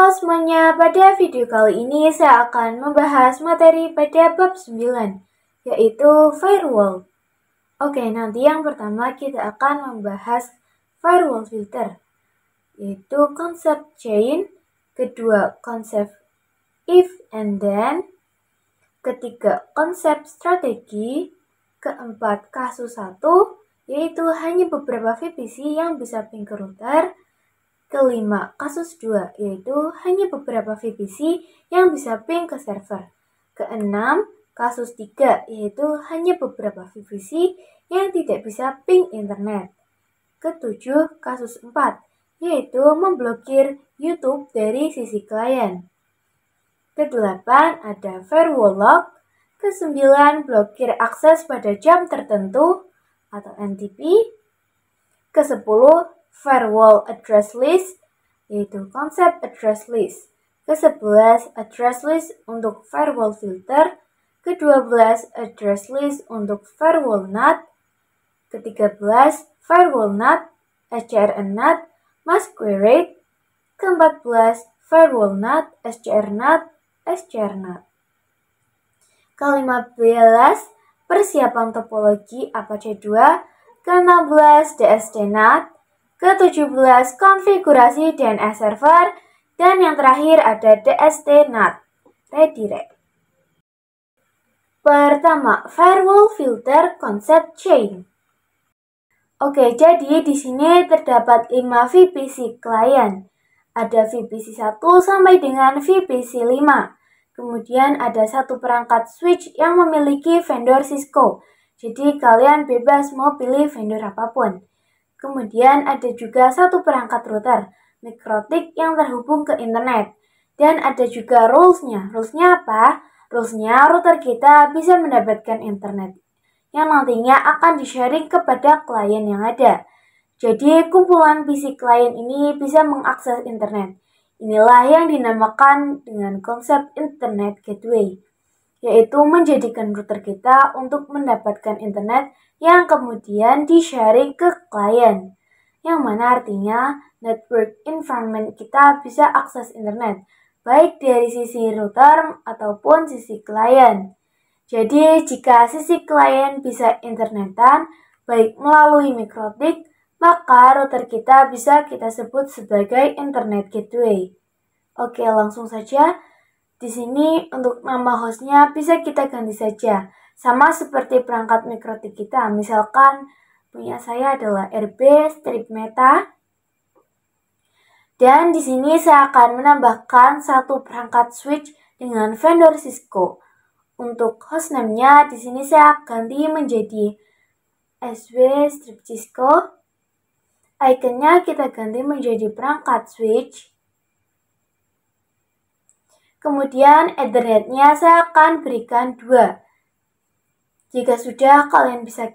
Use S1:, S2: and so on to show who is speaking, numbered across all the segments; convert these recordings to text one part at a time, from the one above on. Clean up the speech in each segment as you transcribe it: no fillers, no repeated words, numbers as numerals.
S1: Halo semuanya, pada video kali ini saya akan membahas materi pada bab 9, yaitu firewall. Oke, nanti yang pertama kita akan membahas firewall filter, yaitu konsep chain, kedua konsep if and then, ketiga konsep strategi, keempat kasus 1, yaitu hanya beberapa VPC yang bisa ping ke router, kelima, kasus 2, yaitu hanya beberapa VPC yang bisa ping ke server. Keenam, kasus 3, yaitu hanya beberapa VPC yang tidak bisa ping internet. Ketujuh, kasus 4, yaitu memblokir YouTube dari sisi klien. Kedelapan, ada firewall lock. Kesembilan, blokir akses pada jam tertentu atau NTP. Kesepuluh, firewall address list, yaitu konsep address list. Ke-11, address list untuk firewall filter. Ke-12, address list untuk firewall NAT. Ke-13, firewall NAT, SCR NAT, masquerade. Ke-14, firewall NAT, SCR NAT, SCR NAT. Ke-15, persiapan topologi Apache 2. Ke-16, DSD NAT. Ke-17, konfigurasi DNS server. Dan yang terakhir ada DSD NAT, redirect. Pertama, firewall filter konsep chain. Oke, jadi di sini terdapat 5 VPC klien. Ada VPC 1 sampai dengan VPC 5. Kemudian ada satu perangkat switch yang memiliki vendor Cisco. Jadi kalian bebas mau pilih vendor apapun. Kemudian ada juga satu perangkat router, MikroTik yang terhubung ke internet. Dan ada juga rules-nya. Rules-nya apa? Rules-nya router kita bisa mendapatkan internet yang nantinya akan di-sharing kepada klien yang ada. Jadi kumpulan PC klien ini bisa mengakses internet. Inilah yang dinamakan dengan konsep internet gateway, yaitu menjadikan router kita untuk mendapatkan internet yang kemudian di-sharing ke klien. Yang mana artinya network environment kita bisa akses internet, baik dari sisi router ataupun sisi klien. Jadi jika sisi klien bisa internetan, baik melalui MikroTik, maka router kita bisa kita sebut sebagai internet gateway. Oke, langsung saja. Di sini untuk nama hostnya bisa kita ganti saja, sama seperti perangkat MikroTik kita. Misalkan punya saya adalah RB strip meta. Dan di sini saya akan menambahkan satu perangkat switch dengan vendor Cisco. Untuk hostname-nya di sini saya ganti menjadi SW strip Cisco. Ikonnya kita ganti menjadi perangkat switch. Kemudian Ethernet-nya saya akan berikan 2. Jika sudah, kalian bisa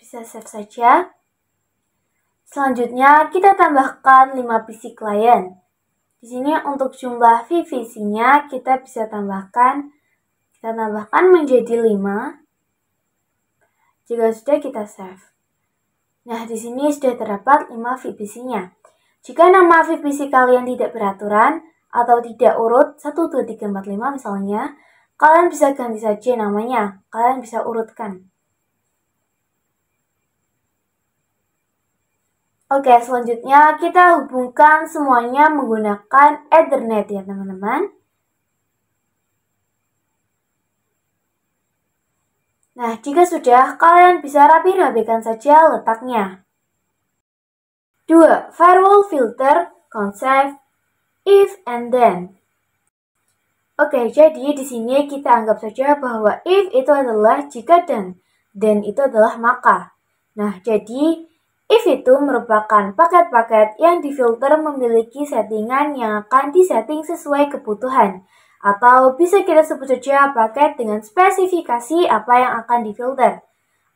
S1: save saja. Selanjutnya kita tambahkan 5 PC klien. Di sini untuk jumlah VPC-nya kita bisa tambahkan menjadi 5. Jika sudah, kita save. Nah, di sini sudah terdapat 5 VPC-nya. Jika nama VPC kalian tidak beraturan atau tidak urut 1, 2, 3, 4, 5 misalnya, kalian bisa ganti saja namanya. Kalian bisa urutkan. Oke, selanjutnya kita hubungkan semuanya menggunakan Ethernet ya teman-teman. Nah, jika sudah, kalian bisa rapi-rapikan saja letaknya. 2. Firewall filter konsep if and then. Oke, jadi di sini kita anggap saja bahwa if itu adalah jika dan then itu adalah maka. Nah, jadi if itu merupakan paket-paket yang difilter memiliki settingan yang akan disetting sesuai kebutuhan. Atau bisa kita sebut saja paket dengan spesifikasi apa yang akan difilter.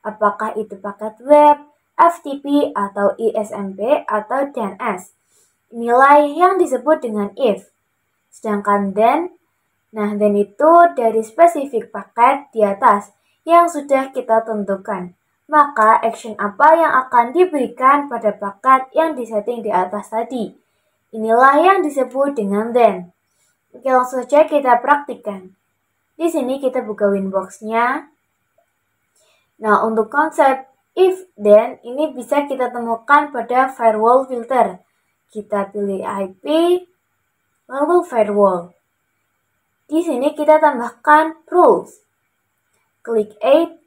S1: Apakah itu paket web, FTP, atau ISMP, atau DNS. Inilah yang disebut dengan if. Sedangkan then itu dari spesifik paket di atas yang sudah kita tentukan. Maka action apa yang akan diberikan pada paket yang disetting di atas tadi. Inilah yang disebut dengan then. Oke, langsung saja kita praktikkan. Di sini kita buka Winbox-nya. Nah, untuk konsep if then ini bisa kita temukan pada firewall filter. Kita pilih IP, lalu firewall. Di sini kita tambahkan rules. Klik add.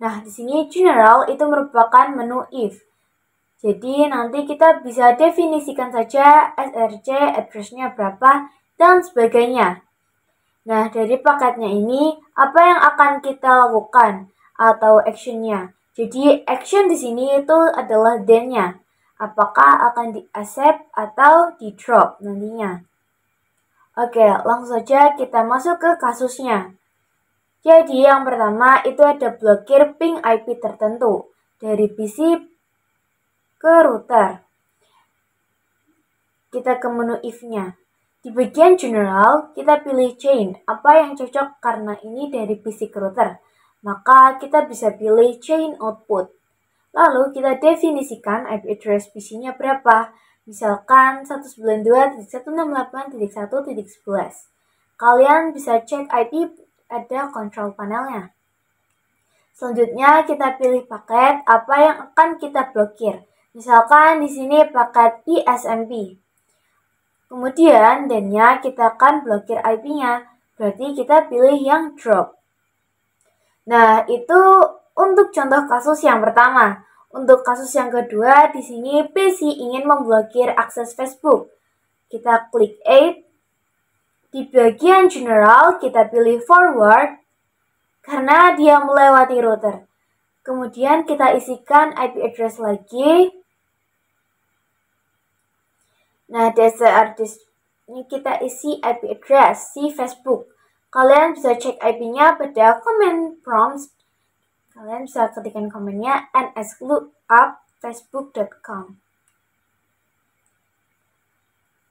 S1: Nah, di sini general itu merupakan menu if. Jadi nanti kita bisa definisikan saja SRC address-nya berapa dan sebagainya. Nah, dari paketnya ini apa yang akan kita lakukan atau action-nya. Jadi action di sini itu adalah then-nya. Apakah akan di-accept atau di-drop nantinya. Oke, langsung saja kita masuk ke kasusnya. Jadi yang pertama itu ada blokir ping IP tertentu dari PC ke router. Kita ke menu if-nya. Di bagian general, kita pilih chain, apa yang cocok karena ini dari PC ke router. Maka kita bisa pilih chain output. Lalu kita definisikan IP address PC-nya berapa. Misalkan 192.168.1.11. Kalian bisa cek IP ada control panelnya. Selanjutnya kita pilih paket apa yang akan kita blokir. Misalkan di sini paket ISMP. Kemudian then-nya kita akan blokir IP-nya. Berarti kita pilih yang drop. Nah, itu untuk contoh kasus yang pertama. Untuk kasus yang kedua, di sini PC ingin memblokir akses Facebook. Kita klik add. Di bagian general, kita pilih forward karena dia melewati router. Kemudian kita isikan IP address lagi. Nah, dasar ini kita isi IP address si Facebook. Kalian bisa cek IP-nya pada comment prompts. Kalian bisa ketikkan komennya nslookup.facebook.com.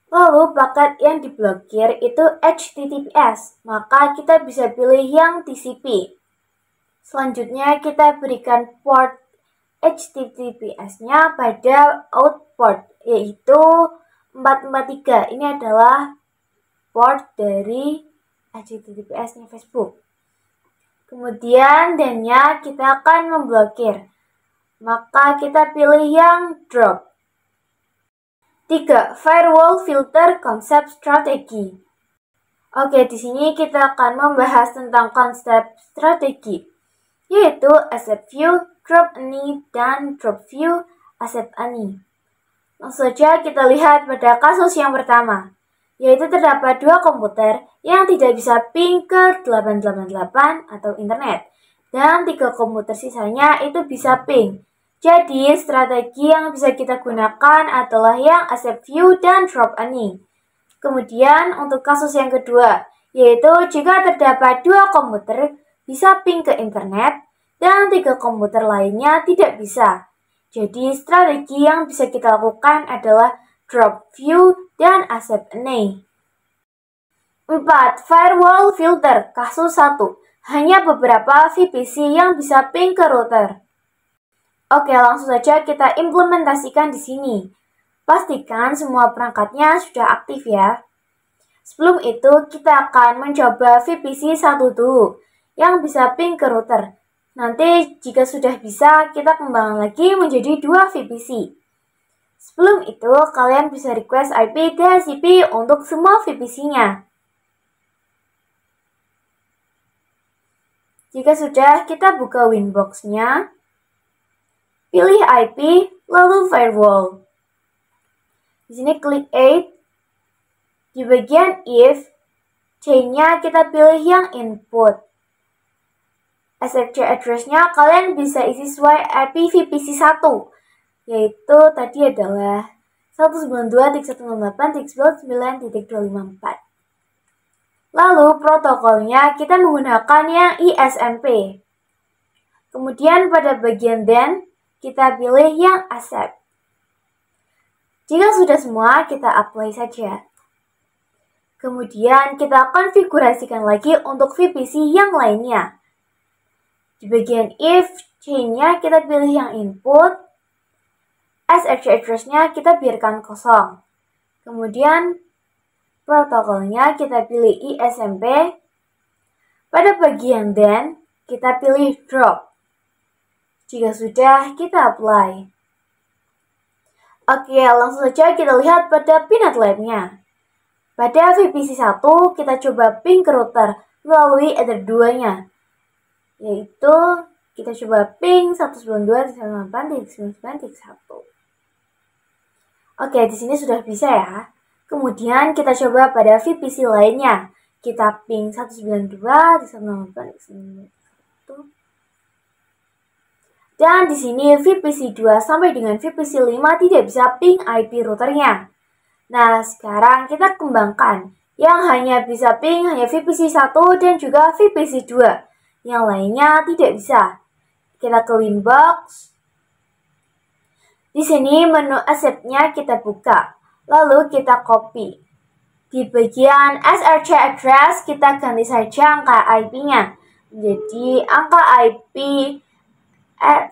S1: Lalu paket yang diblokir itu HTTPS, maka kita bisa pilih yang TCP. Selanjutnya kita berikan port HTTPS-nya pada outport, yaitu 443. Ini adalah port dari HTTPS-nya Facebook. Kemudian then-nya kita akan memblokir, maka kita pilih yang drop. 3. Firewall filter konsep strategi. Oke, di sini kita akan membahas tentang konsep strategi, yaitu accept view, drop any, dan drop view, accept any. Langsung saja kita lihat pada kasus yang pertama, yaitu terdapat dua komputer yang tidak bisa ping ke 888 atau internet, dan 3 komputer sisanya itu bisa ping. Jadi, strategi yang bisa kita gunakan adalah yang accept view dan drop any. Kemudian, untuk kasus yang kedua, yaitu jika terdapat 2 komputer bisa ping ke internet dan 3 komputer lainnya tidak bisa. Jadi, strategi yang bisa kita lakukan adalah drop view dan accept any. 4. Firewall filter kasus 1. Hanya beberapa VPC yang bisa ping ke router. Oke, langsung saja kita implementasikan di sini. Pastikan semua perangkatnya sudah aktif ya. Sebelum itu, kita akan mencoba VPC 1 dulu yang bisa ping ke router. Nanti jika sudah bisa, kita kembangkan lagi menjadi 2 VPC. Sebelum itu, kalian bisa request IP DHCP untuk semua VPC-nya. Jika sudah, kita buka Winbox-nya. Pilih IP, lalu firewall. Di sini klik add. Di bagian if, chain-nya kita pilih yang input. SRC address-nya kalian bisa isi sesuai IP VPC 1, yaitu tadi adalah 192.168.19.254. Lalu protokolnya kita menggunakan yang ISMP. Kemudian pada bagian then, kita pilih yang accept. Jika sudah semua, kita apply saja. Kemudian kita konfigurasikan lagi untuk VPC yang lainnya. Di bagian if, chain-nya kita pilih yang input. SRC address-nya kita biarkan kosong. Kemudian Protokolnya kita pilih ISMP. Pada bagian then, kita pilih drop. Jika sudah, kita apply. Oke, langsung saja kita lihat pada Peanut Lab-nya. Pada VPC 1, kita coba ping ke router melalui Ether 2-nya. Yaitu, kita coba ping 192.168.99.1. Oke, di sini sudah bisa ya. Kemudian kita coba pada VPC lainnya. Kita ping 192.168.99.1. Dan di sini VPC 2 sampai dengan VPC 5 tidak bisa ping IP routernya. Nah, sekarang kita kembangkan. Yang hanya bisa ping hanya VPC 1 dan juga VPC 2. Yang lainnya tidak bisa. Kita ke Winbox. Di sini menu accept-nya kita buka. Lalu kita copy. Di bagian SRC address kita ganti saja angka IP-nya. Jadi angka IP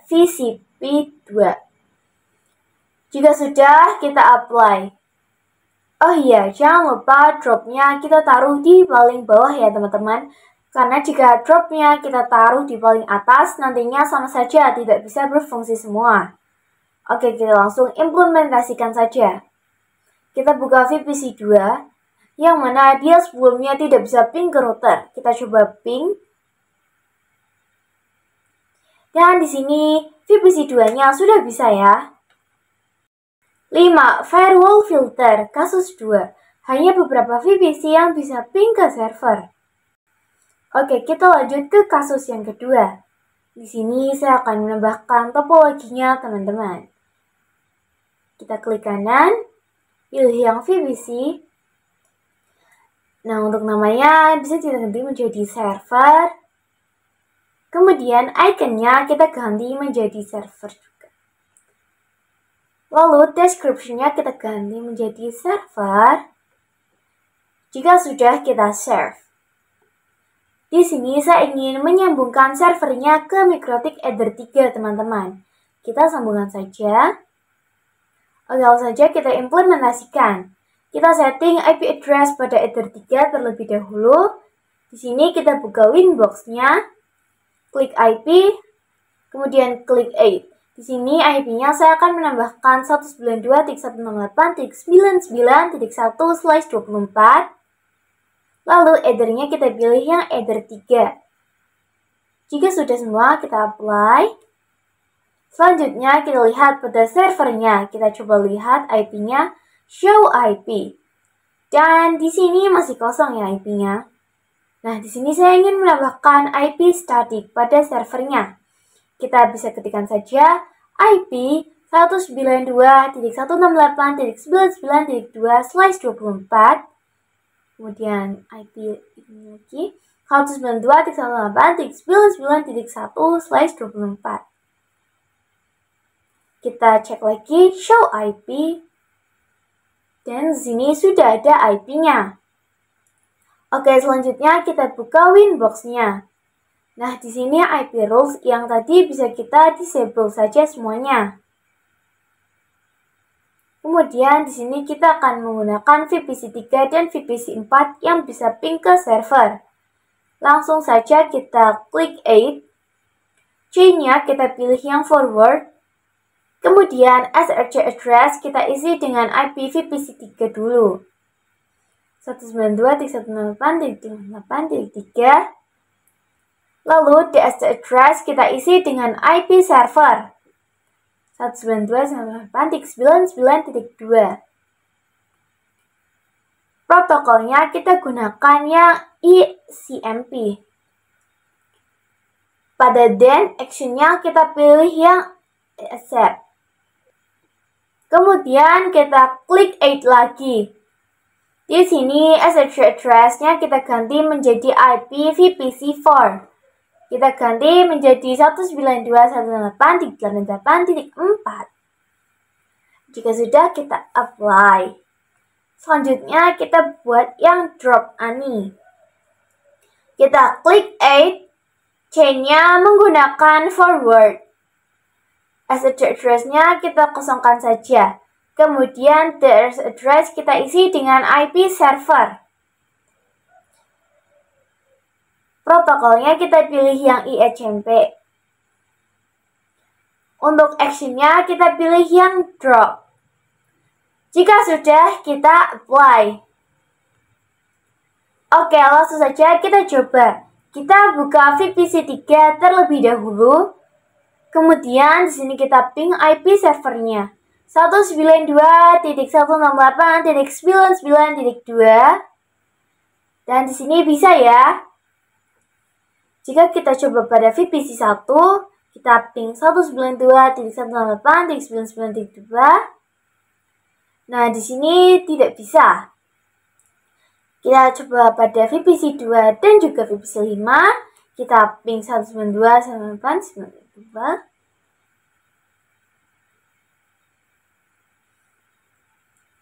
S1: VCP 2. Jika sudah, kita apply. Oh iya, jangan lupa dropnya kita taruh di paling bawah ya teman-teman. Karena jika dropnya kita taruh di paling atas, nantinya sama saja tidak bisa berfungsi semua. Oke, kita langsung implementasikan saja. Kita buka VPC 2, yang mana dia sebelumnya tidak bisa ping ke router. Kita coba ping. Dan di sini VPC 2-nya sudah bisa ya. 5. Firewall filter kasus 2. Hanya beberapa VPC yang bisa ping ke server. Oke, kita lanjut ke kasus yang kedua. Di sini saya akan menambahkan topologinya teman-teman. Kita klik kanan, pilih yang VPC. Nah, untuk namanya bisa kita ganti menjadi server. Kemudian ikonnya kita ganti menjadi server juga. Lalu description-nya kita ganti menjadi server. Jika sudah, kita save. Di sini saya ingin menyambungkan servernya ke MikroTik Ether 3 teman-teman. Kita sambungkan saja. Langsung saja kita implementasikan. Kita setting IP address pada Ether 3 terlebih dahulu. Di sini kita buka Winbox-nya. Klik IP, kemudian klik 8. Di sini IP-nya saya akan menambahkan 192.168.99.1/24. Lalu Ether-nya kita pilih yang Ether 3. Jika sudah semua, kita apply. Selanjutnya kita lihat pada servernya. Kita coba lihat IP-nya, show IP. Dan di sini masih kosong ya IP-nya. Nah, di sini saya ingin menambahkan IP static pada servernya. Kita bisa ketikkan saja IP 192.168.99.2/24. Kemudian IP ini lagi 192.168.99.1/24. Kita cek lagi show IP. Dan di sini sudah ada IP-nya. Oke, selanjutnya kita buka Winbox-nya. Nah, di sini IP rules yang tadi bisa kita disable saja semuanya. Kemudian di sini kita akan menggunakan VPC 3 dan VPC 4 yang bisa ping ke server. Langsung saja kita klik 8. Chain-nya kita pilih yang forward. Kemudian SRC address kita isi dengan IP VPC 3 dulu. 192.168.8.3. Lalu DST address kita isi dengan IP server 192.168.99.2. Protokolnya kita gunakan yang ICMP. Pada then action-nya kita pilih yang accept. Kemudian kita klik 8 lagi. Di sini SSH address-nya kita ganti menjadi IP VPC 4. Kita ganti menjadi 192.168.88.4. Jika sudah, kita apply. Selanjutnya kita buat yang drop ani. Kita klik 8. Chain-nya menggunakan forward. SSH address-nya kita kosongkan saja. Kemudian there's address kita isi dengan IP server. Protokolnya kita pilih yang IECMP. Untuk actionnya kita pilih yang drop. Jika sudah, kita apply. Oke, langsung saja kita coba. Kita buka VPC 3 terlebih dahulu. Kemudian di sini kita ping IP servernya 192.168.99.2. Dan di sini bisa ya. Jika kita coba pada VPC 1, kita ping 192.168.99.2. Nah, di sini tidak bisa. Kita coba pada VPC 2 dan juga VPC 5. Kita ping 192.168.99.2.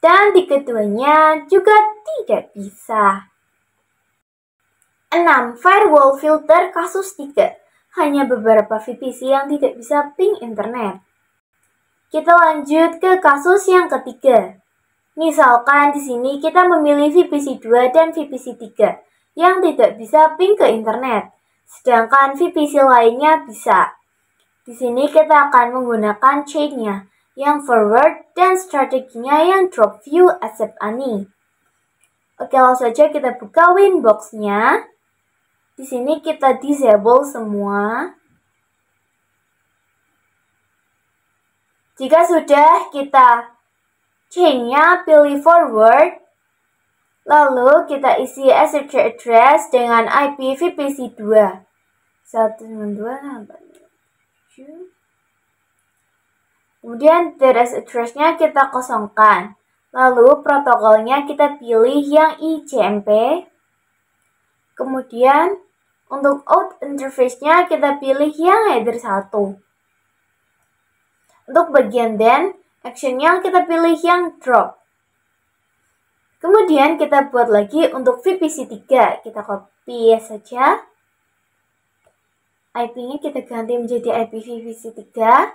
S1: Dan di keduanya juga tidak bisa. 6. Firewall filter kasus 3. Hanya beberapa VPC yang tidak bisa ping internet. Kita lanjut ke kasus yang ketiga. Misalkan di sini kita memilih VPC 2 dan VPC 3 yang tidak bisa ping ke internet, sedangkan VPC lainnya bisa. Di sini kita akan menggunakan chain-nya yang forward dan strateginya yang drop view accept any. Oke, langsung saja kita buka Winbox-nya. Di sini kita disable semua. Jika sudah, kita chain-nya pilih forward. Lalu kita isi SSH address dengan IP VPC 2. 192.168.7. Kemudian address address-nya kita kosongkan. Lalu protokolnya kita pilih yang ICMP. Kemudian untuk out interface-nya kita pilih yang header 1. Untuk bagian then, action-nya kita pilih yang drop. Kemudian kita buat lagi untuk VPC 3. Kita copy saja. IP-nya kita ganti menjadi IP VPC 3.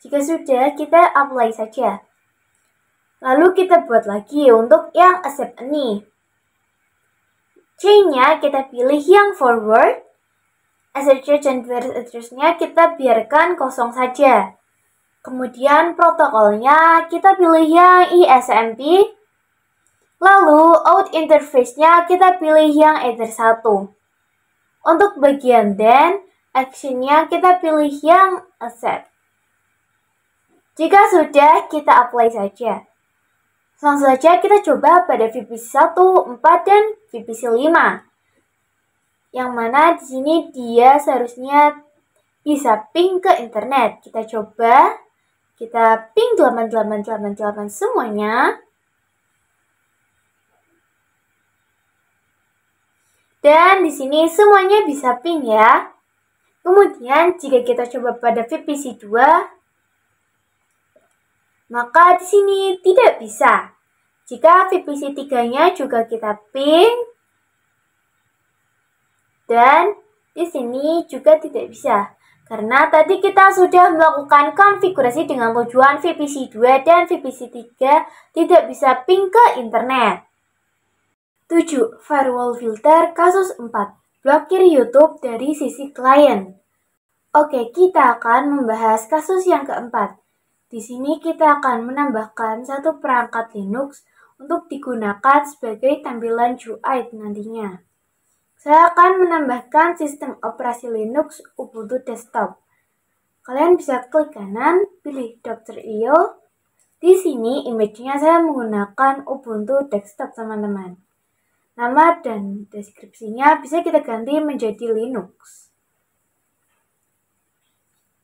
S1: Jika sudah, kita apply saja. Lalu kita buat lagi untuk yang accept any. Chain-nya kita pilih yang forward. SSH dan address-nya kita biarkan kosong saja. Kemudian protokolnya kita pilih yang ISMP. Lalu out interface-nya kita pilih yang Ether 1. Untuk bagian then, action-nya kita pilih yang accept. Jika sudah, kita apply saja. Langsung saja kita coba pada VPC 1, 4, dan VPC 5. Yang mana di sini dia seharusnya bisa ping ke internet. Kita coba, kita ping 8888 semuanya. Dan di sini semuanya bisa ping ya. Kemudian jika kita coba pada VPC 2, maka di sini tidak bisa. Jika VPC 3-nya juga kita ping, dan di sini juga tidak bisa. Karena tadi kita sudah melakukan konfigurasi dengan tujuan VPC 2 dan VPC 3 tidak bisa ping ke internet. 7. Firewall filter kasus 4. Blokir YouTube dari sisi klien. Oke, kita akan membahas kasus yang keempat. Di sini kita akan menambahkan satu perangkat Linux untuk digunakan sebagai tampilan UI nantinya. Saya akan menambahkan sistem operasi Linux Ubuntu Desktop. Kalian bisa klik kanan, pilih Dr. IO. Di sini image-nya saya menggunakan Ubuntu Desktop, teman-teman. Nama dan deskripsinya bisa kita ganti menjadi Linux.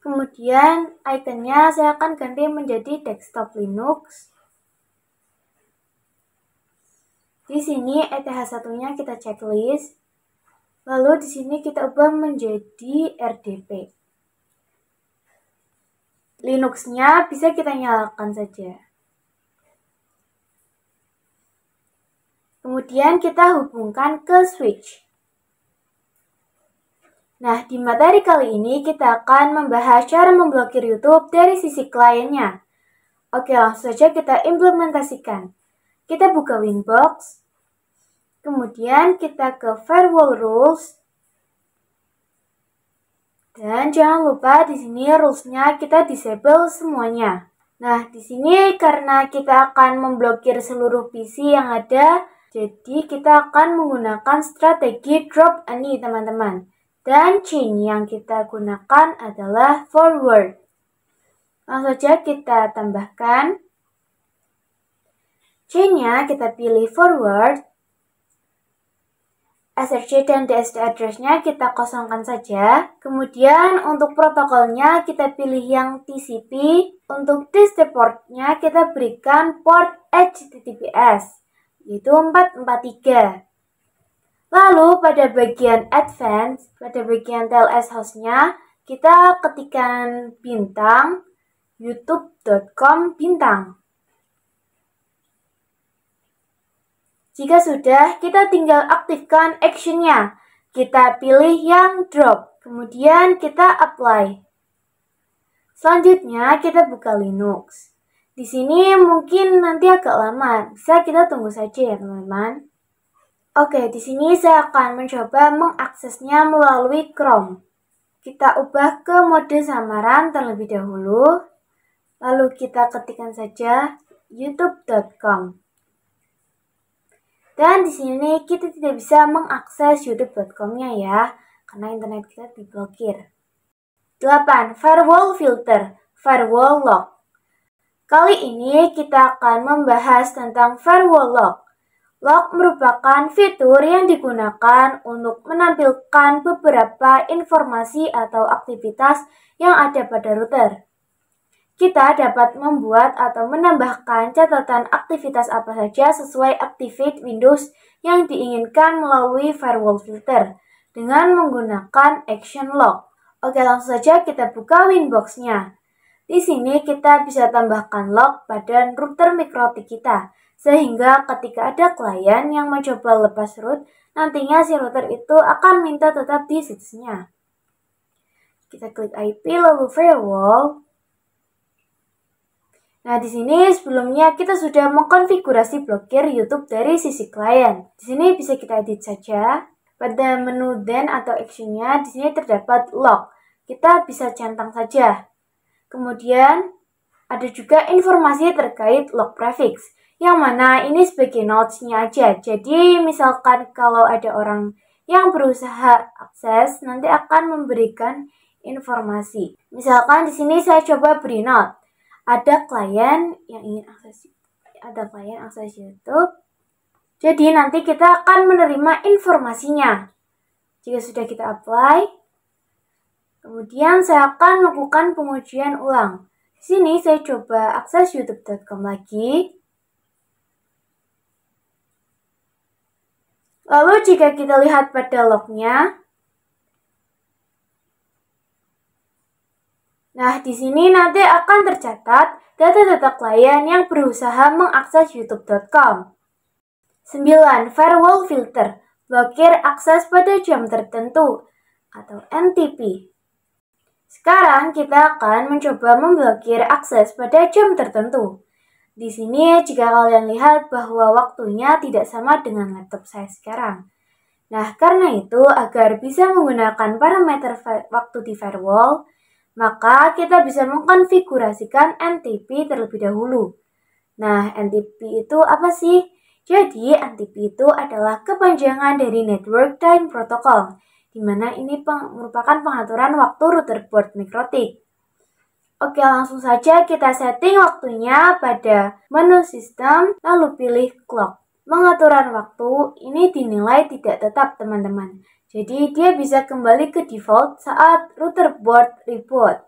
S1: Kemudian ikonnya saya akan ganti menjadi desktop Linux. Di sini ETH1-nya kita checklist. Lalu di sini kita ubah menjadi RDP. Linux-nya bisa kita nyalakan saja. Kemudian kita hubungkan ke switch. Nah, di materi kali ini kita akan membahas cara memblokir YouTube dari sisi kliennya. Oke, langsung saja kita implementasikan. Kita buka Winbox, kemudian kita ke Firewall Rules, dan jangan lupa di sini rules-nya kita disable semuanya. Nah, di sini karena kita akan memblokir seluruh PC yang ada, jadi kita akan menggunakan strategi drop any, teman-teman. Dan chain yang kita gunakan adalah forward. Langsung saja kita tambahkan. Chain-nya kita pilih forward. SRC dan DSD address-nya kita kosongkan saja. Kemudian untuk protokolnya kita pilih yang TCP. Untuk TCP port-nya kita berikan port HTTPS, yaitu 443. Lalu pada bagian advance, pada bagian TLS host-nya, kita ketikkan bintang youtube.com bintang. Jika sudah, kita tinggal aktifkan action-nya. Kita pilih yang drop, kemudian kita apply. Selanjutnya kita buka Linux. Di sini mungkin nanti agak lama, bisa kita tunggu saja ya teman-teman. Oke, di sini saya akan mencoba mengaksesnya melalui Chrome. Kita ubah ke mode samaran terlebih dahulu. Lalu kita ketikkan saja youtube.com. Dan di sini kita tidak bisa mengakses youtube.com-nya ya, karena internet kita diblokir. 8. Firewall filter, firewall lock. Kali ini kita akan membahas tentang firewall lock. Lock merupakan fitur yang digunakan untuk menampilkan beberapa informasi atau aktivitas yang ada pada router. Kita dapat membuat atau menambahkan catatan aktivitas apa saja sesuai Activate Windows yang diinginkan melalui firewall filter dengan menggunakan action lock. Oke, langsung saja kita buka Winbox-nya. Di sini kita bisa tambahkan lock pada router mikrotik kita, sehingga ketika ada klien yang mencoba lepas root, nantinya si router itu akan minta tetap di situsnya. Kita klik IP lalu firewall. Nah, di sini sebelumnya kita sudah mengkonfigurasi blokir YouTube dari sisi klien. Di sini bisa kita edit saja. Pada menu then atau action-nya, di sini terdapat lock. Kita bisa centang saja. Kemudian, ada juga informasi terkait lock prefix, yang mana ini sebagai notes-nya aja. Jadi, misalkan kalau ada orang yang berusaha akses, nanti akan memberikan informasi. Misalkan di sini saya coba beri note. Ada klien yang ingin akses YouTube. Jadi nanti kita akan menerima informasinya. Jika sudah kita apply, kemudian saya akan melakukan pengujian ulang. Di sini saya coba akses youtube.com lagi. Lalu jika kita lihat pada lognya, nah, di sini nanti akan tercatat data-data klien yang berusaha mengakses youtube.com. 9. Firewall filter, blokir akses pada jam tertentu atau NTP. Sekarang kita akan mencoba memblokir akses pada jam tertentu. Di sini jika kalian lihat bahwa waktunya tidak sama dengan laptop saya sekarang. Nah, karena itu agar bisa menggunakan parameter waktu di firewall, maka kita bisa mengkonfigurasikan NTP terlebih dahulu. Nah, NTP itu apa sih? Jadi, NTP itu adalah kepanjangan dari Network Time Protocol, di mana ini merupakan pengaturan waktu router board mikrotik. Oke, langsung saja kita setting waktunya pada menu sistem, lalu pilih clock. Pengaturan waktu ini dinilai tidak tetap, teman-teman. Jadi dia bisa kembali ke default saat router board reboot.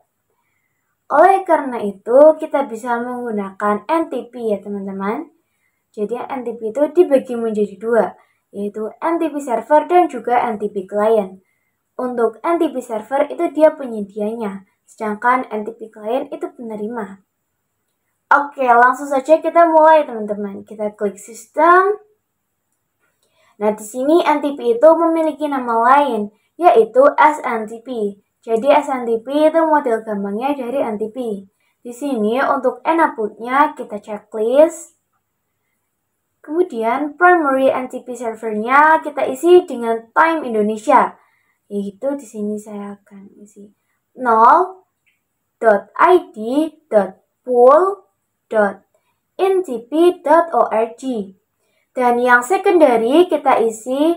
S1: Oleh karena itu, kita bisa menggunakan NTP ya teman-teman. Jadi NTP itu dibagi menjadi dua, yaitu NTP server dan juga NTP client. Untuk NTP server itu dia penyedianya, sedangkan NTP client itu penerima. Oke, langsung saja kita mulai teman-teman. Kita klik sistem. Nah, di sini NTP itu memiliki nama lain, yaitu SNTP. Jadi SNTP itu model gampangnya dari NTP. Di sini untuk output-nya kita checklist. Kemudian primary NTP servernya kita isi dengan time Indonesia. Yaitu di sini saya akan isi 0.id.pool.ntp.org. Dan yang secondary kita isi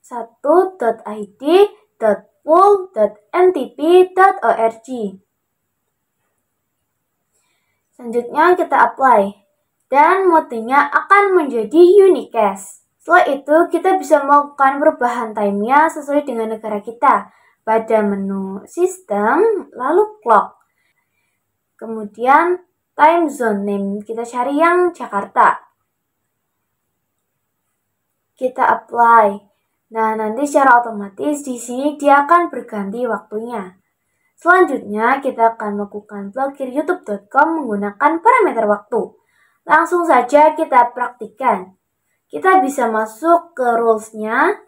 S1: 1.id.pool.ntp.org. Selanjutnya kita apply. Dan modenya akan menjadi unicast. Setelah itu kita bisa melakukan perubahan time-nya sesuai dengan negara kita. Pada menu sistem, lalu clock. Kemudian time zone name, kita cari yang Jakarta. Kita apply. Nah, nanti secara otomatis di sini dia akan berganti waktunya. Selanjutnya kita akan melakukan blokir youtube.com menggunakan parameter waktu. Langsung saja kita praktikkan. Kita bisa masuk ke rules-nya.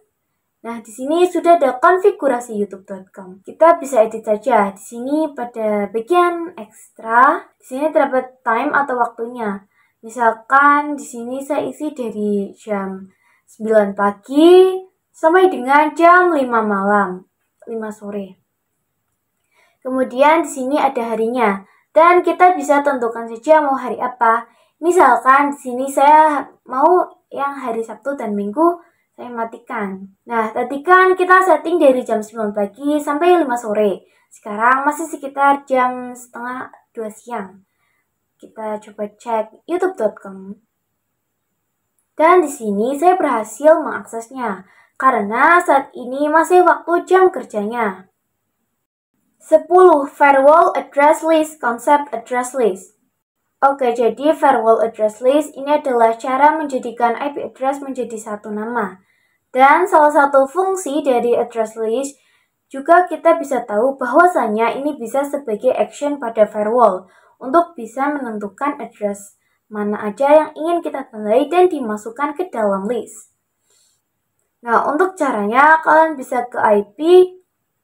S1: Nah, di sini sudah ada konfigurasi youtube.com. Kita bisa edit saja. Di sini pada bagian ekstra, di sini terdapat time atau waktunya. Misalkan di sini saya isi dari jam 9 pagi sampai dengan jam 5 malam, 5 sore. Kemudian di sini ada harinya. Dan kita bisa tentukan saja mau hari apa. Misalkan di sini saya mau yang hari Sabtu dan Minggu saya matikan. Nah, tadi kan kita setting dari jam 9 pagi sampai 5 sore. Sekarang masih sekitar jam setengah 2 siang. Kita coba cek youtube.com. Dan di sini saya berhasil mengaksesnya karena saat ini masih waktu jam kerjanya. 10. Firewall address list, konsep address list. Oke, jadi firewall address list ini adalah cara menjadikan IP address menjadi satu nama. Dan salah satu fungsi dari address list juga kita bisa tahu bahwasanya ini bisa sebagai action pada firewall untuk bisa menentukan address mana aja yang ingin kita tandai dan dimasukkan ke dalam list. Nah, untuk caranya kalian bisa ke IP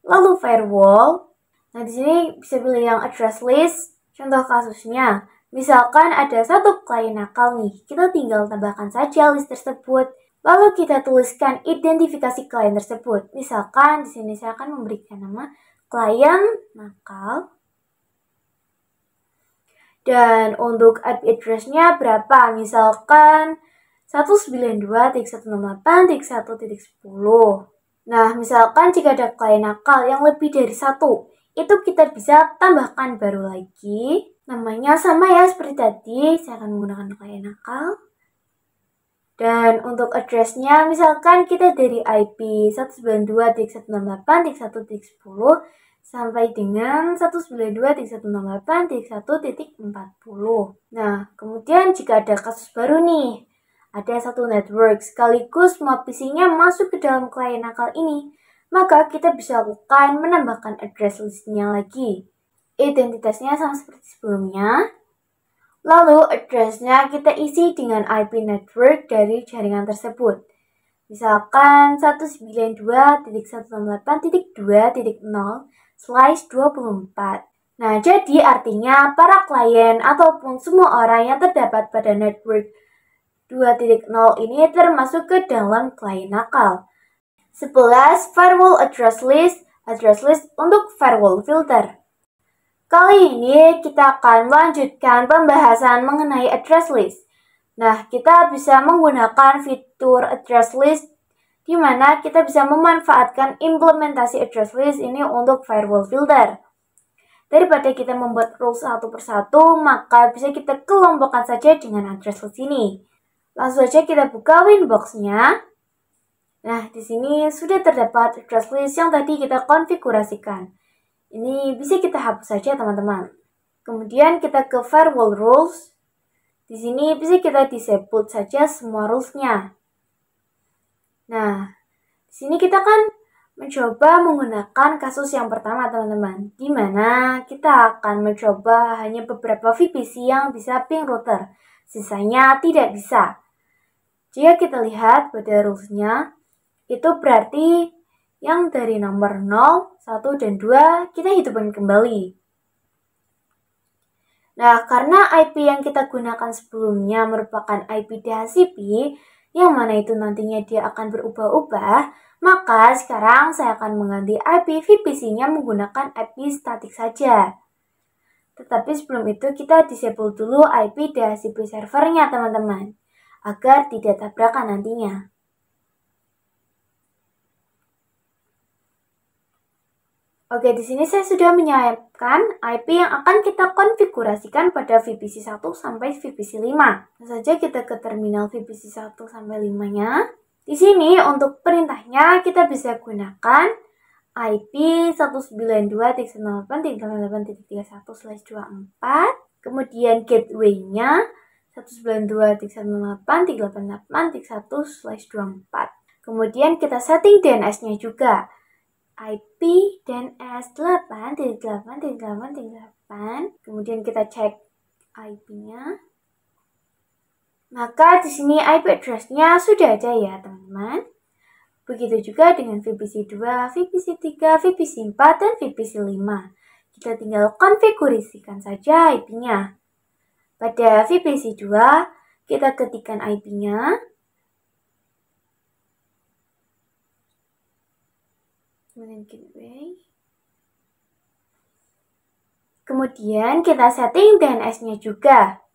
S1: lalu firewall. Nah, di sini bisa pilih yang address list. Contoh kasusnya, misalkan ada satu klien nakal nih, kita tinggal tambahkan saja list tersebut. Lalu kita tuliskan identifikasi klien tersebut. Misalkan di sini saya akan memberikan nama klien nakal. Dan untuk IP address-nya berapa? Misalkan 192.168.1.10. Nah, misalkan jika ada klien nakal yang lebih dari satu, itu kita bisa tambahkan baru lagi. Namanya sama ya seperti tadi, saya akan menggunakan klien nakal. Dan untuk address-nya, misalkan kita dari IP 192.168.1.10 sampai dengan 192.168.1.40. Nah, kemudian jika ada kasus baru nih, ada satu network sekaligus semua PC-nya masuk ke dalam klien nakal ini, maka kita bisa lakukan menambahkan address list-nya lagi. Identitasnya sama seperti sebelumnya. Lalu address-nya kita isi dengan IP network dari jaringan tersebut. Misalkan 192.168.2.0/24. Nah, jadi artinya para klien ataupun semua orang yang terdapat pada network 2.0 ini termasuk ke dalam klien nakal. 11. Firewall address list untuk firewall filter. Kali ini kita akan melanjutkan pembahasan mengenai address list. Nah, kita bisa menggunakan fitur address list di mana kita bisa memanfaatkan implementasi address list ini untuk firewall filter. Daripada kita membuat rules satu persatu, maka bisa kita kelompokkan saja dengan address list ini. Langsung saja kita buka Winbox-nya. Nah, di sini sudah terdapat address list yang tadi kita konfigurasikan. Ini bisa kita hapus saja teman-teman. Kemudian kita ke firewall rules. Di sini bisa kita disable saja semua rules-nya. Nah, di sini kita kan mencoba menggunakan kasus yang pertama teman-teman. Di mana kita akan mencoba hanya beberapa VPC yang bisa ping router. Sisanya tidak bisa. Jika kita lihat pada rules-nya, itu berarti yang dari nomor 0, 1, dan 2 kita hidupkan kembali. Nah, karena IP yang kita gunakan sebelumnya merupakan IP DHCP, yang mana itu nantinya dia akan berubah-ubah, maka sekarang saya akan mengganti IP VPC-nya menggunakan IP statik saja. Tetapi sebelum itu kita disable dulu IP DHCP servernya teman-teman, agar tidak tabrakan nantinya. Oke, di sini saya sudah menyiapkan IP yang akan kita konfigurasikan pada VPC 1 sampai VPC 5. Langsung saja kita ke terminal VPC 1 sampai 5-nya. Di sini untuk perintahnya kita bisa gunakan IP 192.168.1.31/24, kemudian gateway-nya 192.168.1.31/24. Kemudian kita setting DNS-nya juga. IP DNS 8.8.8.8. Kemudian kita cek IP-nya. Maka di sini IP address-nya sudah ada ya, teman-teman. Begitu juga dengan VPC 2, VPC 3, VPC 4, dan VPC 5. Kita tinggal konfigurasikan saja IP-nya. Pada VPC 2, kita ketikkan IP-nya. Kemudian gateway. Kemudian kita setting DNS-nya juga.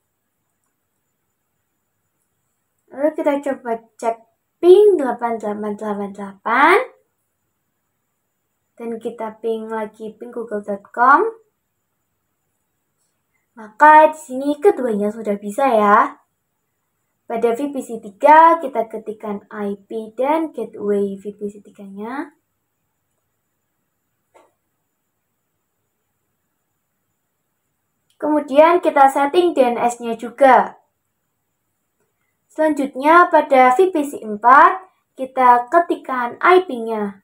S1: Lalu kita coba cek ping 8888. Dan kita ping lagi ping google.com. Maka di sini keduanya sudah bisa ya. Pada VPC 3 kita ketikkan IP dan gateway VPC 3-nya. Kemudian kita setting DNS-nya juga. Selanjutnya pada VPC 4 kita ketikkan IP-nya.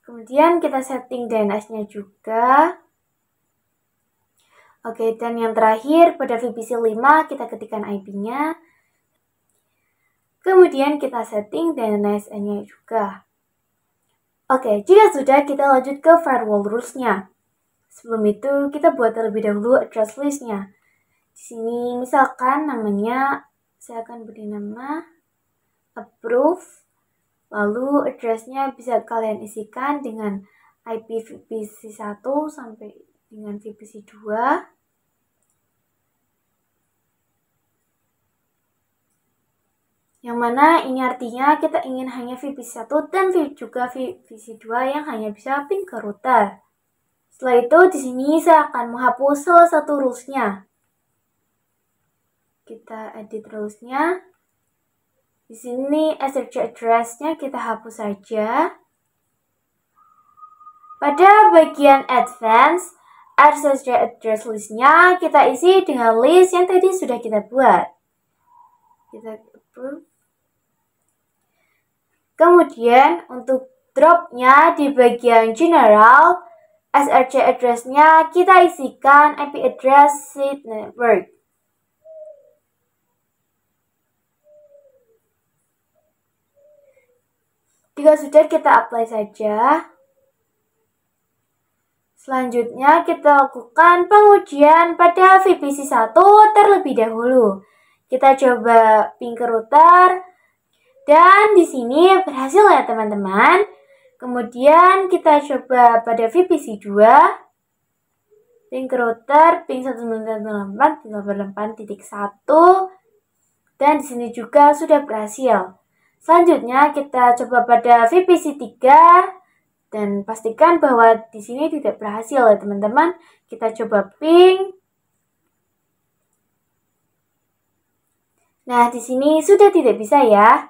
S1: Kemudian kita setting DNS-nya juga. Oke, dan yang terakhir pada VPC 5 kita ketikkan IP-nya. Kemudian kita setting DNS-nya juga. Oke, jika sudah, kita lanjut ke firewall rules-nya. Sebelum itu, kita buat terlebih dahulu address list-nya. Di sini misalkan namanya, saya akan beri nama approve. Lalu address-nya bisa kalian isikan dengan IP VPC 1 sampai dengan VPC 2. Yang mana ini artinya kita ingin hanya VPC 1 dan juga VPC 2 yang hanya bisa ping ke router. Setelah itu di sini saya akan menghapus salah satu rules-nya. Kita edit rules-nya. Di sini SRC address-nya kita hapus saja. Pada bagian advance, SRC address list-nya kita isi dengan list yang tadi sudah kita buat. Kita approve. Kemudian untuk drop-nya di bagian general, SRC address-nya kita isikan IP address seed network. Jika sudah, kita apply saja. Selanjutnya kita lakukan pengujian pada VPC 1 terlebih dahulu. Kita coba ping ke router. Dan di sini berhasil ya teman-teman. Kemudian kita coba pada VPC 2. Ping ke router ping 192.168.1. Dan di sini juga sudah berhasil. Selanjutnya kita coba pada VPC 3 dan pastikan bahwa di sini tidak berhasil ya teman-teman. Kita coba ping. Nah, di sini sudah tidak bisa ya.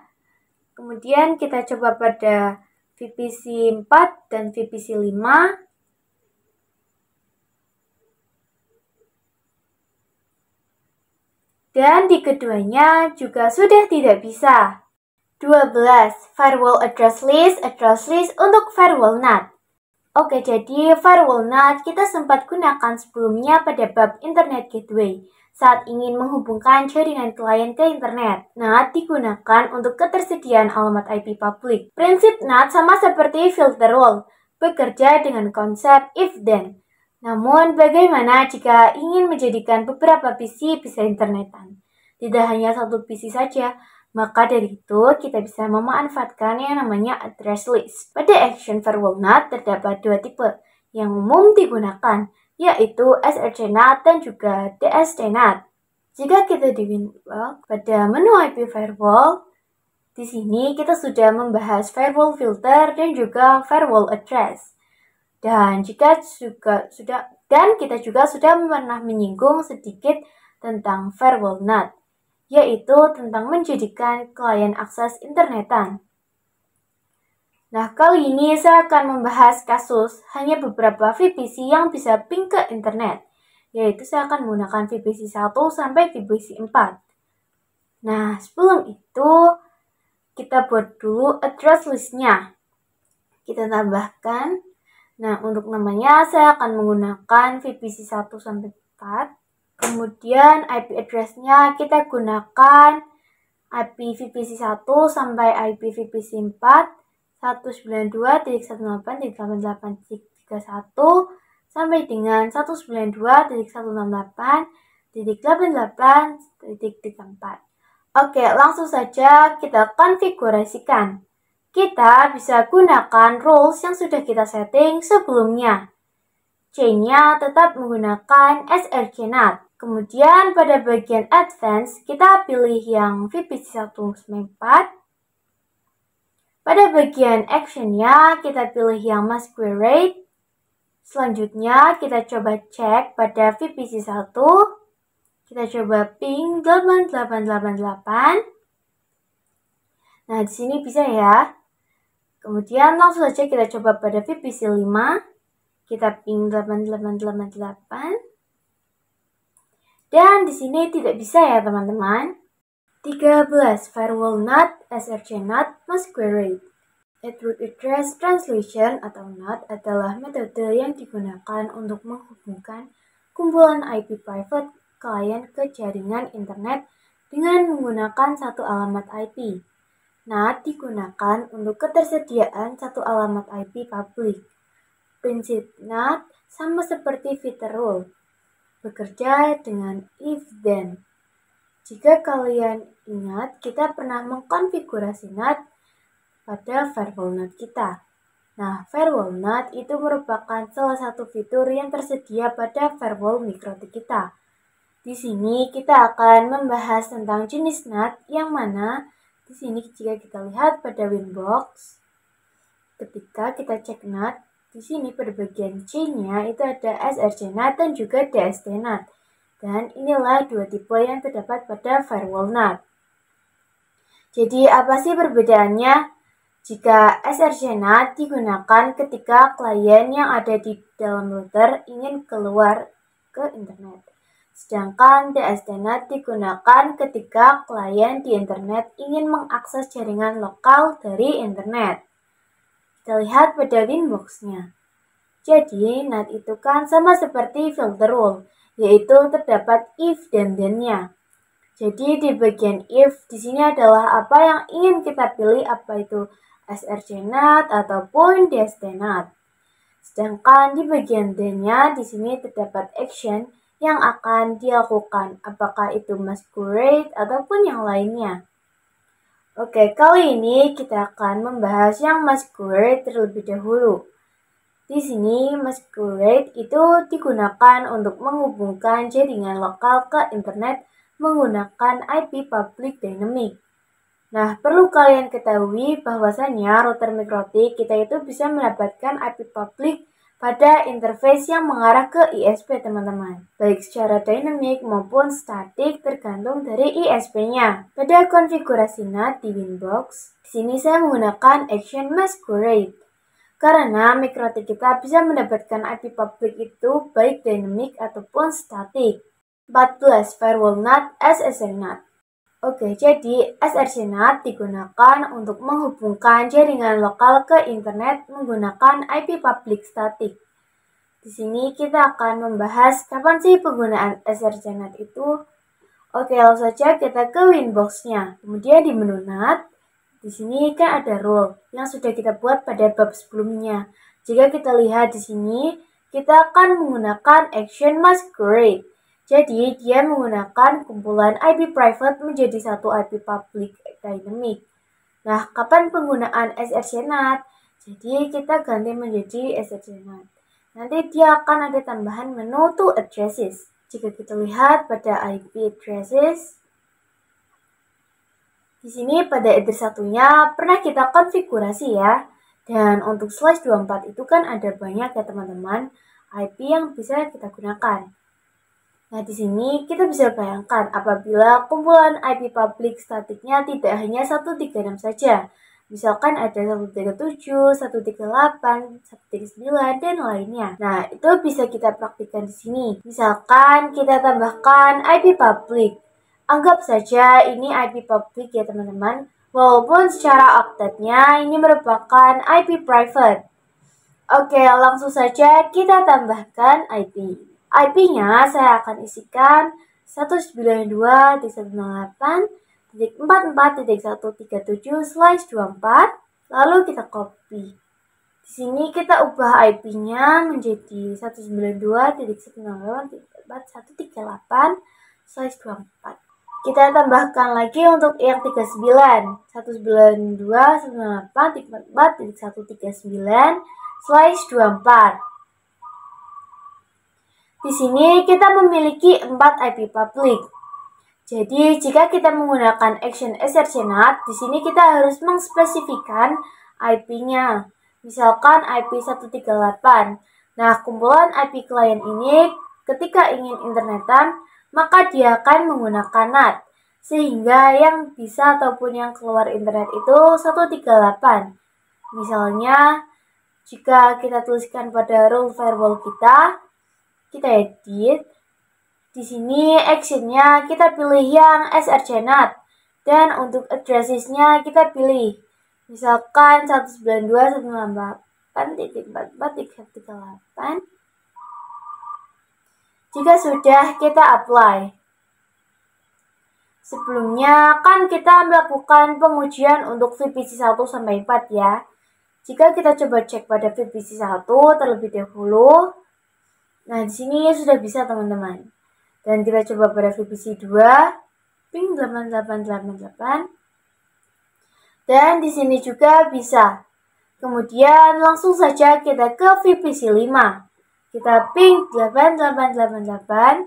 S1: Kemudian kita coba pada VPC 4 dan VPC 5. Dan di keduanya juga sudah tidak bisa. 12. Firewall address list untuk firewall NAT. Oke, jadi firewall NAT kita sempat gunakan sebelumnya pada bab internet gateway saat ingin menghubungkan jaringan klien ke internet. NAT digunakan untuk ketersediaan alamat IP publik. Prinsip NAT sama seperti filter wall. bekerja dengan konsep if-then. Namun, bagaimana jika ingin menjadikan beberapa PC bisa internetan? Tidak hanya satu PC saja, maka dari itu kita bisa memanfaatkan yang namanya address list. Pada Action Firewall NAT terdapat dua tipe yang umum digunakan, yaitu SRC-NAT dan juga DST-NAT. Jika kita di Winbox, pada menu IP Firewall, di sini kita sudah membahas firewall filter dan juga firewall address. Dan kita juga sudah pernah menyinggung sedikit tentang firewall NAT, yaitu tentang menjadikan klien akses internetan. Nah, kali ini saya akan membahas kasus hanya beberapa VPC yang bisa ping ke internet, yaitu saya akan menggunakan VPC 1 sampai VPC 4. Nah, sebelum itu kita buat dulu address list-nya. Kita tambahkan. Nah, untuk namanya saya akan menggunakan VPC 1 sampai 4. Kemudian IP address-nya kita gunakan IP VPC 1 sampai IP VPC 4 192.168.88.31 sampai dengan 192.168.88.34. Oke, langsung saja kita konfigurasikan. Kita bisa gunakan rules yang sudah kita setting sebelumnya. Chain-nya tetap menggunakan SRC-NAT. Kemudian pada bagian Advanced, kita pilih yang VPC 1/4. Pada bagian Action-nya, kita pilih yang Masquerade. Selanjutnya, kita coba cek pada VPC 1. Kita coba ping 8888. Nah, di sini bisa ya. Kemudian langsung saja kita coba pada VPC 5. Kita ping 8888. Dan di sini tidak bisa ya teman-teman. 13. Firewall NAT, SRC NAT, Masquerade. Root Address Translation atau NAT adalah metode yang digunakan untuk menghubungkan kumpulan IP private klien ke jaringan internet dengan menggunakan satu alamat IP. NAT digunakan untuk ketersediaan satu alamat IP publik. Prinsip NAT sama seperti filter rule, bekerja dengan if-then. Jika kalian ingat, kita pernah mengkonfigurasi NAT pada firewall NAT kita. Nah, firewall NAT itu merupakan salah satu fitur yang tersedia pada firewall mikrotik kita. Di sini kita akan membahas tentang jenis NAT yang mana di sini jika kita lihat pada Winbox, ketika kita cek NAT, di sini pada bagian chain-nya itu ada SRC-NAT dan juga DST-NAT. Dan inilah dua tipe yang terdapat pada firewall NAT. Jadi apa sih perbedaannya? Jika SRC-NAT digunakan ketika klien yang ada di dalam router ingin keluar ke internet. Sedangkan DST-NAT digunakan ketika klien di internet ingin mengakses jaringan lokal dari internet. Kita lihat pada Winbox-nya. Jadi, NAT itu kan sama seperti filter rule, yaitu terdapat if dan then-nya. Jadi, di bagian if, di sini adalah apa yang ingin kita pilih, apa itu SRC-NAT ataupun DST-NAT. Sedangkan di bagian then-nya, di sini terdapat action yang akan dilakukan, apakah itu Masquerade ataupun yang lainnya. Oke, kali ini kita akan membahas yang Masquerade terlebih dahulu. Di sini Masquerade itu digunakan untuk menghubungkan jaringan lokal ke internet menggunakan IP public dynamic. Nah, perlu kalian ketahui bahwasannya router mikrotik kita itu bisa mendapatkan IP public pada interface yang mengarah ke ISP teman-teman, baik secara dynamic maupun statik tergantung dari ISP-nya. Pada konfigurasi NAT di Winbox, di sini saya menggunakan Action Masquerade karena mikrotik kita bisa mendapatkan IP public itu baik dynamic ataupun statik. 14. Firewall NAT, SSL NAT. Oke, jadi SRC-NAT digunakan untuk menghubungkan jaringan lokal ke internet menggunakan IP public static. Di sini kita akan membahas kapan sih penggunaan SRC-NAT itu. Oke, langsung saja kita ke Winbox-nya. Kemudian di menu NAT, di sini kan ada rule yang sudah kita buat pada bab sebelumnya. Jika kita lihat di sini, kita akan menggunakan action masquerade. Kita akan menggunakan action masquerade. Jadi, dia menggunakan kumpulan IP private menjadi satu IP public dynamic. Nah, kapan penggunaan srcNAT? Jadi, kita ganti menjadi srcNAT. Nanti dia akan ada tambahan menu to addresses. Jika kita lihat pada IP addresses, di sini pada address satunya pernah kita konfigurasi ya. Dan untuk /24 itu kan ada banyak ya teman-teman IP yang bisa kita gunakan. Nah, di sini kita bisa bayangkan apabila kumpulan IP public statiknya tidak hanya 136 saja. Misalkan ada 137, 138, 139, dan lainnya. Nah, itu bisa kita praktikkan di sini. Misalkan kita tambahkan IP public. Anggap saja ini IP public ya teman-teman. Walaupun secara octet-nya ini merupakan IP private. Oke, langsung saja kita tambahkan IP. IP-nya saya akan isikan 192.168.44.137/24. Lalu kita copy. Di sini kita ubah IP-nya menjadi 192.168.138/24. Kita tambahkan lagi untuk yang 39, 192.168.139/24. Di sini kita memiliki 4 IP public. Jadi, jika kita menggunakan action srcNAT, di sini kita harus mengspesifikan IP-nya. Misalkan IP 138. Nah, kumpulan IP klien ini ketika ingin internetan, maka dia akan menggunakan NAT. Sehingga yang bisa ataupun yang keluar internet itu 138. Misalnya, jika kita tuliskan pada rule firewall kita edit. Di sini actionnya kita pilih yang srcNAT. Dan untuk addressesnya kita pilih. Misalkan 192.168.44.138. Jika sudah, kita apply. Sebelumnya kan kita melakukan pengujian untuk VPC 1 sampai 4 ya. Jika kita coba cek pada VPC 1 terlebih dahulu. Nah, di sini sudah bisa teman-teman. Dan kita coba pada VPC 2, ping 8888. Dan di sini juga bisa. Kemudian langsung saja kita ke VPC 5. Kita ping 8888.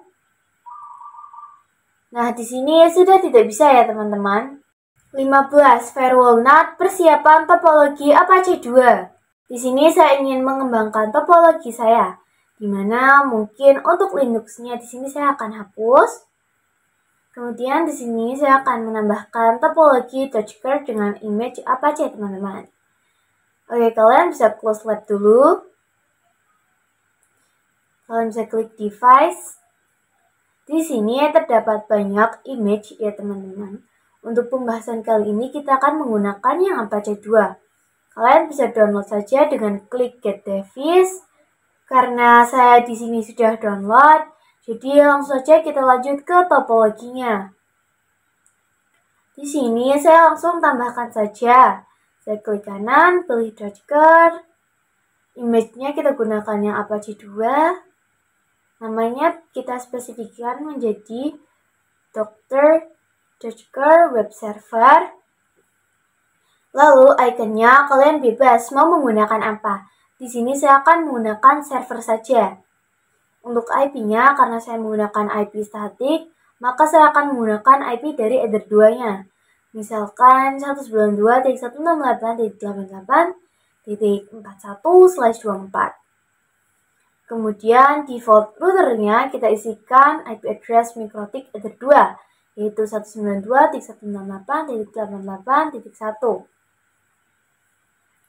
S1: Nah, di sini sudah tidak bisa ya teman-teman. 15. Firewall NAT persiapan topologi Apache 2. Di sini saya ingin mengembangkan topologi saya. Dimana mungkin untuk Linux-nya di sini saya akan hapus. Kemudian di sini saya akan menambahkan topologi Docker dengan image Apache teman-teman. Oke, kalian bisa close lab dulu. Kalian bisa klik device. Di sini terdapat banyak image ya teman-teman. Untuk pembahasan kali ini kita akan menggunakan yang Apache 2. Kalian bisa download saja dengan klik get device. Karena saya di sini sudah download, jadi langsung saja kita lanjut ke topologinya. Di sini saya langsung tambahkan saja. Saya klik kanan, pilih Docker. Image-nya kita gunakan yang Apache 2. Namanya kita spesifikkan menjadi Docker Web Server. Lalu ikonnya kalian bebas mau menggunakan apa. Di sini saya akan menggunakan server saja. Untuk IP-nya karena saya menggunakan IP statik, maka saya akan menggunakan IP dari header 2-nya. Misalkan 192.168.88.41/24. Kemudian default routernya kita isikan IP address MikroTik header 2, yaitu 192.168.88.1.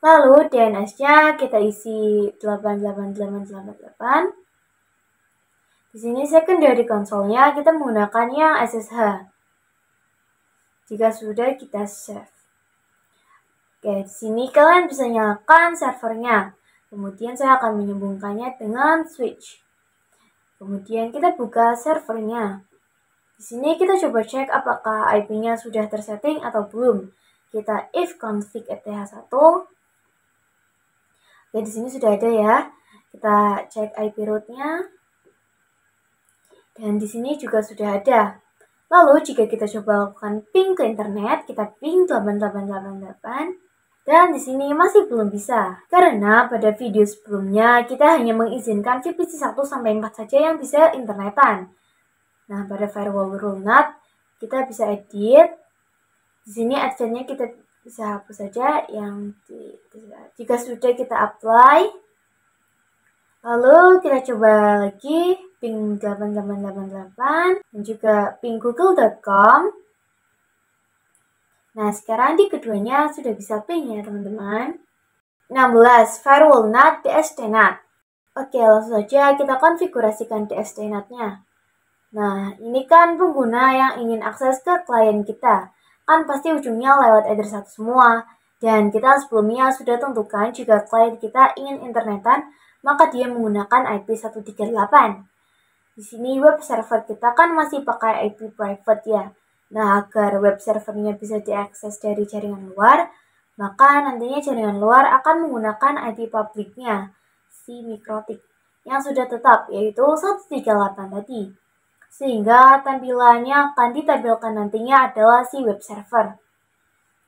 S1: Lalu DNS-nya kita isi 88888. Di sini secondary console-nya kita menggunakan yang SSH. Jika sudah, kita save. Oke, di sini kalian bisa nyalakan servernya. Kemudian saya akan menyambungkannya dengan switch. Kemudian kita buka servernya. Di sini kita coba cek apakah IP-nya sudah tersetting atau belum. Kita if config eth1. Oke, di sini sudah ada ya. Kita cek IP root-nya. Dan di sini juga sudah ada. Lalu jika kita coba lakukan ping ke internet, kita ping 8888. Dan di sini masih belum bisa, karena pada video sebelumnya kita hanya mengizinkan VPC 1 sampai 4 saja yang bisa internetan. Nah, pada firewall rule NAT kita bisa edit. Di sini adsense-nya kita bisa hapus saja yang jika sudah kita apply. Lalu kita coba lagi ping 8888 dan juga ping google.com. Nah, sekarang di keduanya sudah bisa ping ya, teman-teman. 16. Firewall NAT DSD-NAT. Oke, langsung saja kita konfigurasikan DSD-NAT-nya. Nah, ini kan pengguna yang ingin akses ke klien kita. Kan pasti ujungnya lewat address 1 semua. Dan kita sebelumnya sudah tentukan jika klien kita ingin internetan, maka dia menggunakan IP 138. Di sini web server kita kan masih pakai IP private ya. Nah, agar web servernya bisa diakses dari jaringan luar, maka nantinya jaringan luar akan menggunakan IP publiknya, si MikroTik, yang sudah tetap, yaitu 138 tadi. Sehingga tampilannya akan ditampilkan nantinya adalah si web server.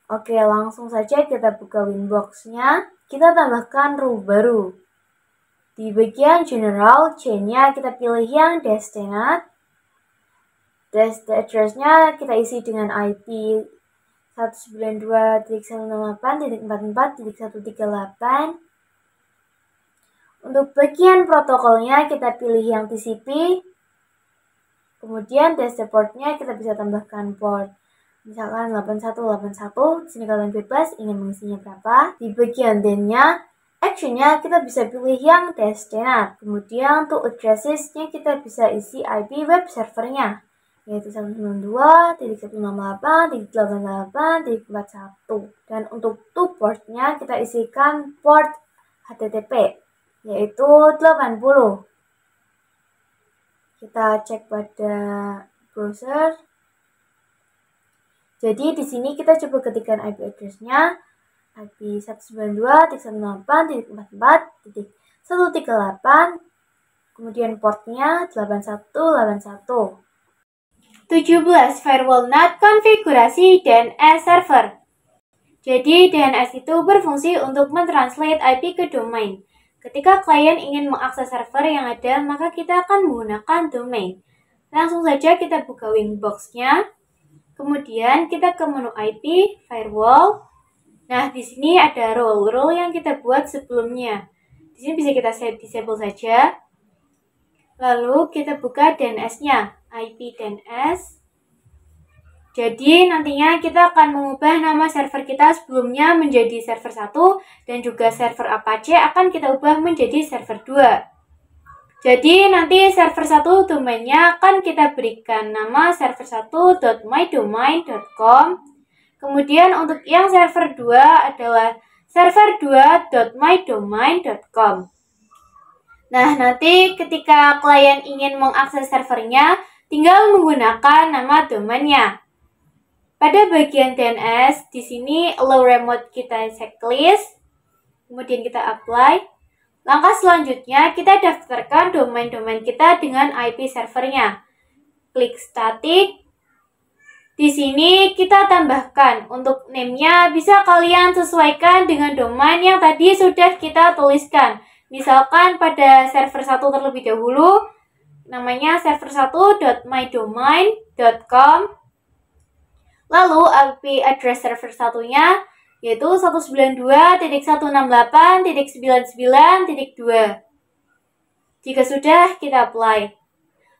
S1: Oke, langsung saja kita buka Winbox-nya. Kita tambahkan rule baru. Di bagian General, chain-nya kita pilih yang DSD-NAT. Address-nya kita isi dengan IP 192.168.44.138. Untuk bagian protokolnya kita pilih yang TCP. Kemudian DSD port-nya kita bisa tambahkan port misalkan 8181. Di sini kalian bebas ingin mengisinya berapa. Di bagian DEN-nya, action-nya kita bisa pilih yang DSD-NAT. Kemudian untuk addresses-nya kita bisa isi IP web servernya, yaitu 192.168.88.41. Dan untuk port-nya kita isikan port HTTP, yaitu 80. Kita cek pada browser. Jadi di sini kita coba ketikkan IP address-nya, IP 192.168.44.138, kemudian port-nya 8181. 17. Firewall NAT konfigurasi DNS server. Jadi DNS itu berfungsi untuk mentranslate IP ke domain. Ketika klien ingin mengakses server yang ada, maka kita akan menggunakan domain. Langsung saja kita buka Winbox-nya. Kemudian kita ke menu IP, firewall. Nah, di sini ada role yang kita buat sebelumnya. Di sini bisa kita disable saja. Lalu kita buka DNS-nya, IP DNS. Jadi nantinya kita akan mengubah nama server kita sebelumnya menjadi server 1 dan juga server Apache akan kita ubah menjadi server 2. Jadi nanti server 1 domainnya akan kita berikan nama server1.mydomain.com. Kemudian untuk yang server 2 adalah server2.mydomain.com. Nah, nanti ketika klien ingin mengakses servernya, tinggal menggunakan nama domainnya. Pada bagian DNS, di sini allow remote kita checklist, kemudian kita apply. Langkah selanjutnya, kita daftarkan domain-domain kita dengan IP servernya. Klik static. Di sini kita tambahkan untuk name-nya bisa kalian sesuaikan dengan domain yang tadi sudah kita tuliskan. Misalkan pada server 1 terlebih dahulu, namanya server1.mydomain.com. Lalu IP address server satunya yaitu 192.168.99.2. Jika sudah, kita apply.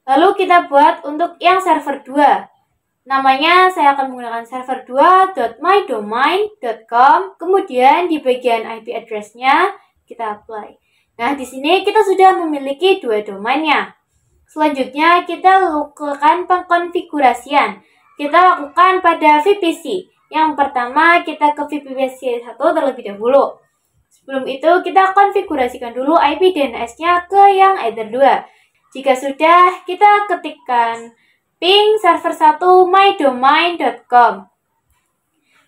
S1: Lalu kita buat untuk yang server 2. Namanya saya akan menggunakan server2.mydomain.com. Kemudian di bagian IP address-nya kita apply. Nah, di sini kita sudah memiliki 2 domainnya. Selanjutnya kita lakukan pengkonfigurasian. Kita lakukan pada VPC. Yang pertama kita ke VPC 1 terlebih dahulu. Sebelum itu kita konfigurasikan dulu IP DNS-nya ke yang Ether 2. Jika sudah, kita ketikkan ping server1mydomain.com.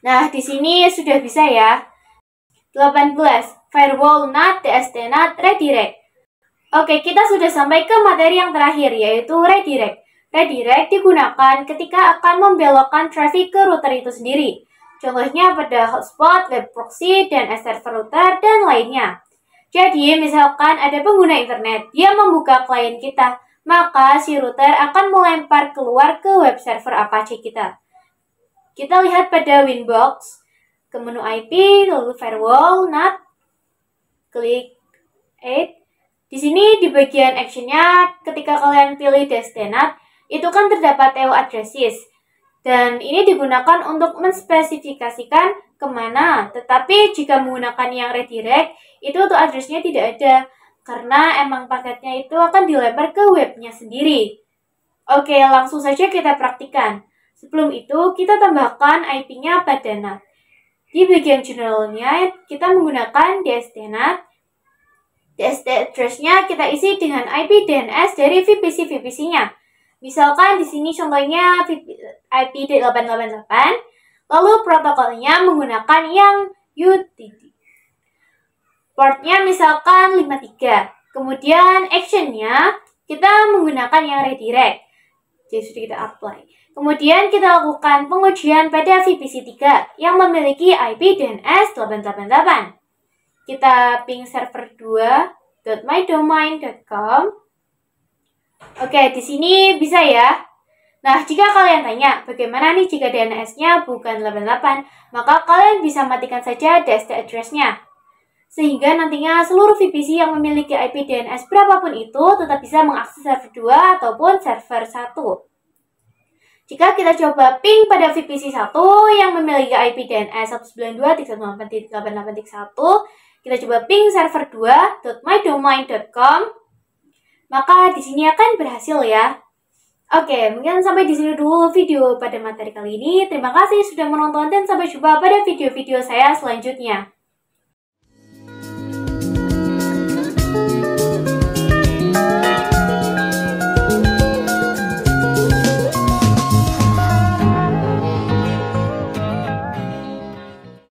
S1: Nah, di sini sudah bisa ya. 18. firewall NAT, DST NAT, redirect. Oke, kita sudah sampai ke materi yang terakhir, yaitu redirect. Redirect digunakan ketika akan membelokkan traffic ke router itu sendiri. Contohnya pada hotspot, web proxy, DNS server router, dan lainnya. Jadi, misalkan ada pengguna internet, dia membuka klien kita, maka si router akan melempar keluar ke web server Apache kita. Kita lihat pada Winbox, ke menu IP, lalu firewall, NAT, klik Add. Di sini di bagian actionnya, ketika kalian pilih DSTNAT, itu kan terdapat EU addresses. Dan ini digunakan untuk menspesifikasikan kemana. Tetapi jika menggunakan yang redirect, itu untuk addressnya tidak ada. Karena emang paketnya itu akan dilempar ke webnya sendiri. Oke, langsung saja kita praktikan. Sebelum itu, kita tambahkan IP-nya pada NAT. Di bagian generalnya, kita menggunakan DSTNAT. DST address-nya kita isi dengan IP DNS dari VPC-VPC-nya. Misalkan di sini contohnya IP 888, lalu protokolnya menggunakan yang UDP. Portnya misalkan 53. Kemudian action-nya kita menggunakan yang redirect. Jadi sudah kita apply. Kemudian kita lakukan pengujian pada VPC 3 yang memiliki IP DNS 888. Kita ping server 2.mydomain.com. Oke, di sini bisa ya. Nah, jika kalian tanya, bagaimana nih jika DNS-nya bukan 88, maka kalian bisa matikan saja DST address-nya. Sehingga nantinya seluruh VPC yang memiliki IP DNS berapapun itu tetap bisa mengakses server 2 ataupun server 1. Jika kita coba ping pada VPC 1 yang memiliki IP DNS 192.168.1, kita coba ping server 2.mydomain.com, maka di sini akan berhasil ya. Oke, mungkin sampai di sini dulu video pada materi kali ini. Terima kasih sudah menonton dan sampai jumpa pada video-video saya selanjutnya.